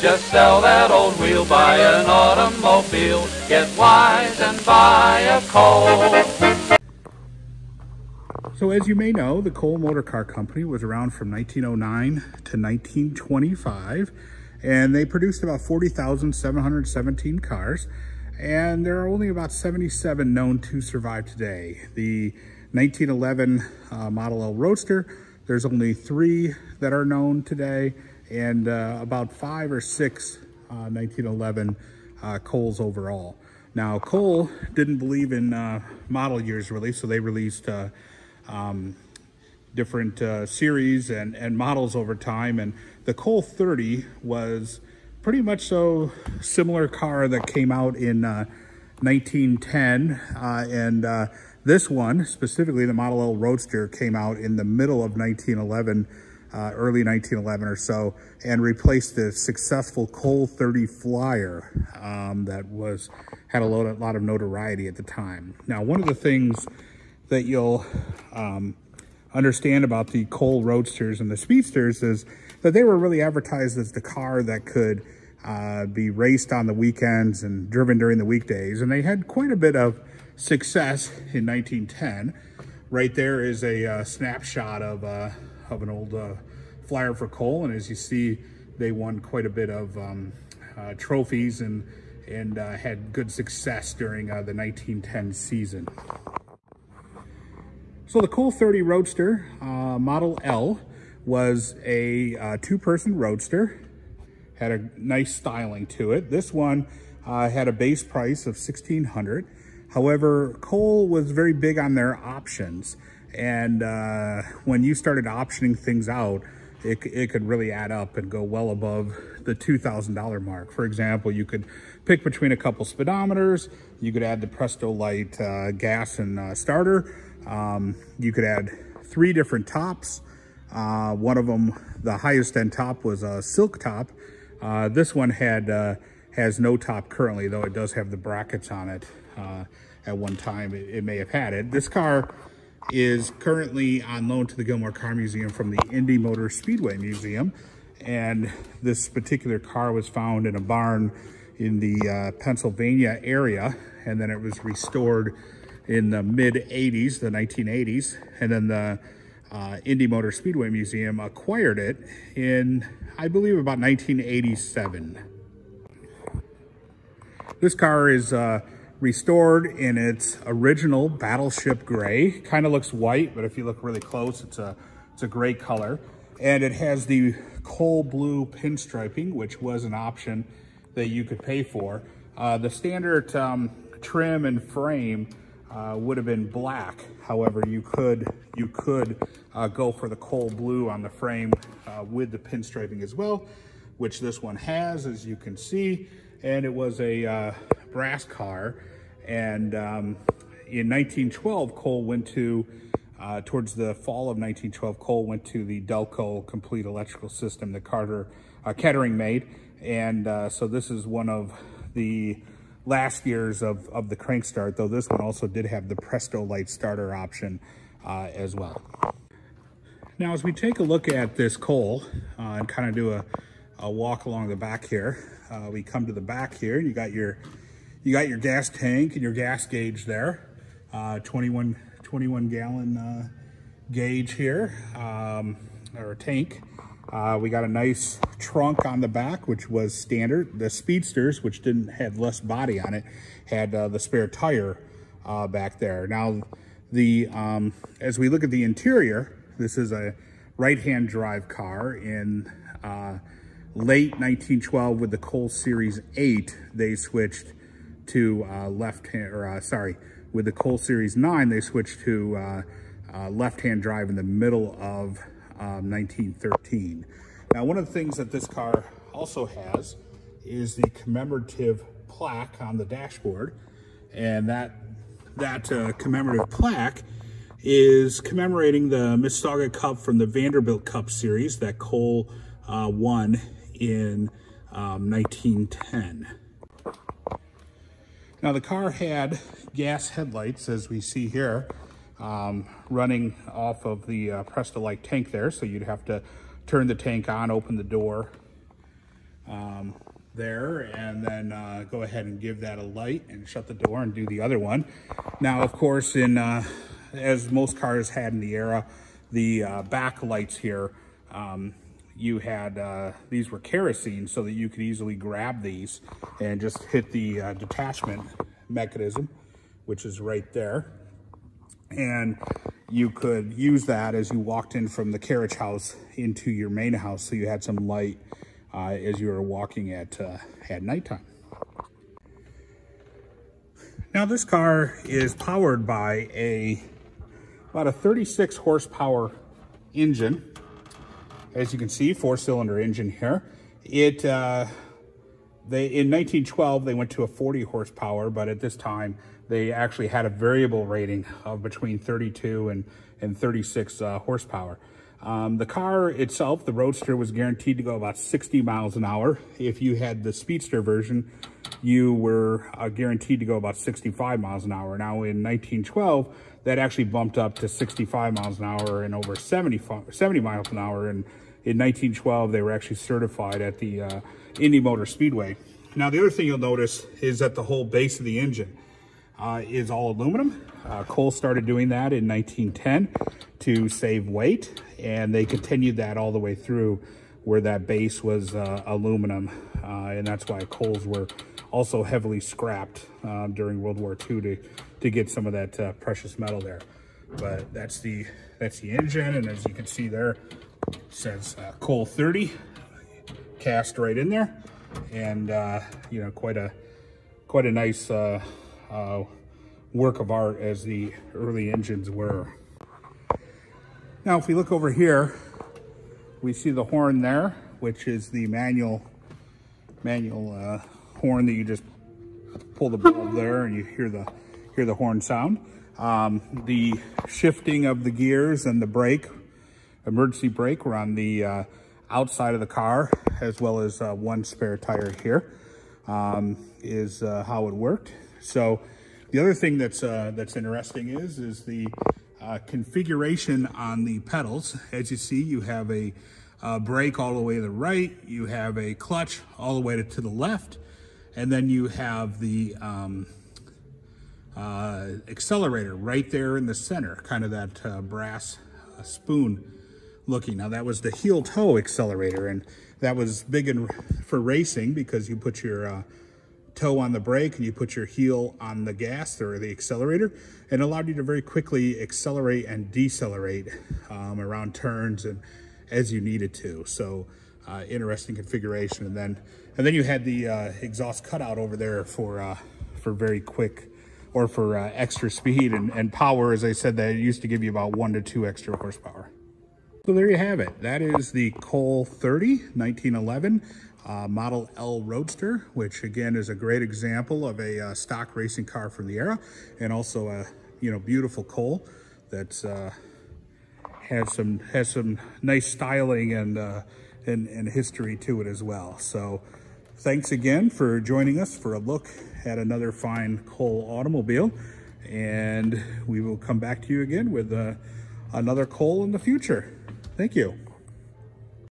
Just sell that old wheel, buy an automobile, get wise and buy a Cole. So as you may know, the Cole Motor Car Company was around from 1909 to 1925, and they produced about 40,717 cars, and there are only about 77 known to survive today. The 1911 Model L Roadster, there's only 3 that are known today, and about 5 or 6 1911 Coles overall. Now, Cole didn't believe in model years really, so they released different series and models over time, and the Cole 30 was pretty much so similar car that came out in 1910, and this one, specifically the Model L Roadster, came out in the middle of 1911, early 1911 or so, and replaced the successful Cole 30 Flyer that had a lot of notoriety at the time. Now, one of the things that you'll understand about the Cole Roadsters and the Speedsters is that they were really advertised as the car that could be raced on the weekends and driven during the weekdays, and they had quite a bit of success in 1910. Right there is a snapshot of an old Flyer for Cole, and as you see, they won quite a bit of trophies and had good success during the 1910 season. So the Cole 30 Roadster Model L was a 2-person roadster, had a nice styling to it. This one had a base price of $1,600. However, Cole was very big on their options, and when you started optioning things out, it could really add up and go well above the $2,000 mark. For example, you could pick between a couple speedometers, you could add the Presto Light gas and starter, you could add 3 different tops. One of them, the highest end top, was a silk top. This one has no top currently, though it does have the brackets on it. At one time it may have had it. This car is currently on loan to the Gilmore Car Museum from the Indy Motor Speedway Museum, and this particular car was found in a barn in the Pennsylvania area, and then it was restored in the mid-80s, the 1980s, and then the Indy Motor Speedway Museum acquired it in, I believe, about 1987. This car is restored in its original battleship gray. Kind of looks white, but if you look really close, it's a gray color. And it has the coal blue pinstriping, which was an option that you could pay for. The standard trim and frame would have been black. However, you could go for the coal blue on the frame with the pinstriping as well, which this one has, as you can see. And it was a brass car, and in 1912 Cole went to towards the fall of 1912 Cole went to the Delco complete electrical system that Kettering made, and so this is one of the last years of the crank start, though this one also did have the Presto Light starter option as well. Now, as we take a look at this Cole and kind of do a walk along the back here, we come to the back here, and you got your gas tank and your gas gauge there, 21 gallon gauge here, or tank. We got a nice trunk on the back, which was standard. The Speedsters, which had less body on it, had the spare tire back there. Now, as we look at the interior, this is a right-hand drive car. In late 1912, with the Cole Series 8, they switched to with the Cole Series 9, they switched to left-hand drive in the middle of 1913. Now, one of the things that this car also has is the commemorative plaque on the dashboard, and that commemorative plaque is commemorating the Mississauga Cup from the Vanderbilt Cup Series that Cole won in 1910. Now, the car had gas headlights, as we see here, running off of the Presto Light tank there, so you'd have to turn the tank on, open the door, there, and then go ahead and give that a light and shut the door and do the other one. Now, of course, as most cars had in the era, the back lights here, you had, these were kerosene, so that you could easily grab these and just hit the detachment mechanism, which is right there. And you could use that as you walked in from the carriage house into your main house, so you had some light as you were walking at nighttime. Now, this car is powered by about a 36 horsepower engine. As you can see, 4-cylinder engine here. In 1912, they went to a 40 horsepower, but at this time, they actually had a variable rating of between 32 and 36 horsepower. The car itself, the Roadster, was guaranteed to go about 60 miles an hour. If you had the Speedster version, you were guaranteed to go about 65 miles an hour. Now, in 1912, that actually bumped up to 65 miles an hour and over 70 miles an hour. And in 1912, they were actually certified at the Indy Motor Speedway. Now, the other thing you'll notice is that the whole base of the engine is all aluminum. Cole started doing that in 1910 to save weight, and they continued that all the way through, where that base was aluminum, and that's why Coles were also heavily scrapped during World War II to get some of that precious metal there. But that's the engine, and as you can see there, it says Cole 30 cast right in there, and you know, quite a nice work of art, as the early engines were. Now, if we look over here, we see the horn there, which is the manual horn that you just pull the bulb there and you hear the horn sound. The shifting of the gears and the brake, emergency brake, were on the outside of the car, as well as one spare tire here, is how it worked. So the other thing that's interesting is the configuration on the pedals. As you see, you have a brake all the way to the right, you have a clutch all the way to the left, and then you have the accelerator right there in the center, kind of that brass spoon looking. Now, that was the heel toe accelerator, and that was big for racing, because you put your toe on the brake and you put your heel on the gas or the accelerator, and allowed you to very quickly accelerate and decelerate around turns and as you needed to. So interesting configuration. And then you had the exhaust cutout over there for very quick, or for extra speed and power. As I said, that used to give you about 1 to 2 extra horsepower. So there you have it. That is the Cole 30 1911 Model L Roadster, which again is a great example of a stock racing car from the era, and also a beautiful Cole that's has some nice styling and history to it as well. So thanks again for joining us for a look at another fine Cole automobile, and we will come back to you again with another Cole in the future. Thank you.